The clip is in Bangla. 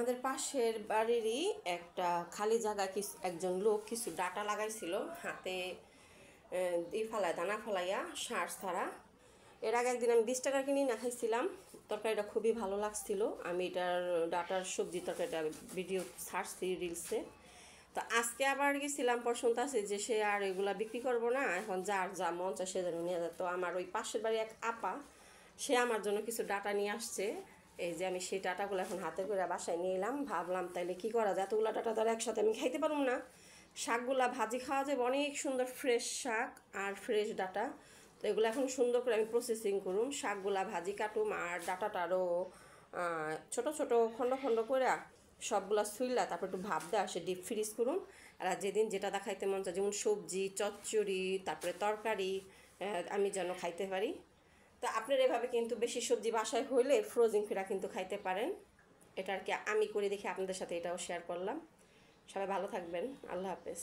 আমাদের পাশের বাড়িরই একটা খালি জায়গা একজন লোক কিছু ডাটা লাগাইছিল হাতে ফালায় দানা ফলাইয়া সার ছাড়া। এর আগে একদিন আমি 20 টাকা কিনে না খাইছিলাম, তরকারিটা খুবই ভালো লাগছিল। আমি এটার ডাটার সবজি তরকারিটা ভিডিও ছাড়ছি রিলসে। তো আজকে আবার গেছিলাম, পছন্দ আছে যে সে আর এগুলা বিক্রি করবো না, এখন যার যা মন চায় সে যেন নিয়ে যায়। তো আমার ওই পাশের বাড়ি এক আপা, সে আমার জন্য কিছু ডাটা নিয়ে আসছে। এই যে আমি সেই ডাটাগুলো এখন হাতে করে বাসায় নিয়ে এলাম। ভাবলাম তাইলে কি করা যায়, এতগুলো ডাটা তারা একসাথে আমি খাইতে পারবো না। শাকগুলা ভাজি খাওয়া যাবে, অনেক সুন্দর ফ্রেশ শাক আর ফ্রেশ ডাটা। তো এগুলো এখন সুন্দর করে আমি প্রসেসিং করুম, শাকগুলা ভাজি কাটুম আর ডাটাটারও ছোট ছোট খণ্ড খণ্ড করে সবগুলা সুইলা তারপর একটু ভাপ দেওয়া সে ডিপ ফ্রিজ করুন। আর যেদিন যেটা দেখাইতে মন চায়, যেমন সবজি চচ্চড়ি তারপরে তরকারি, আমি যেন খাইতে পারি। তো আপনার এভাবে কিন্তু বেশি সবজি বাসায় হইলে ফ্রোজিং ফেরা কিন্তু খাইতে পারেন। এটা আর কি আমি করে দেখি আপনাদের সাথে এটাও শেয়ার করলাম। সবাই ভালো থাকবেন, আল্লাহ হাফেজ।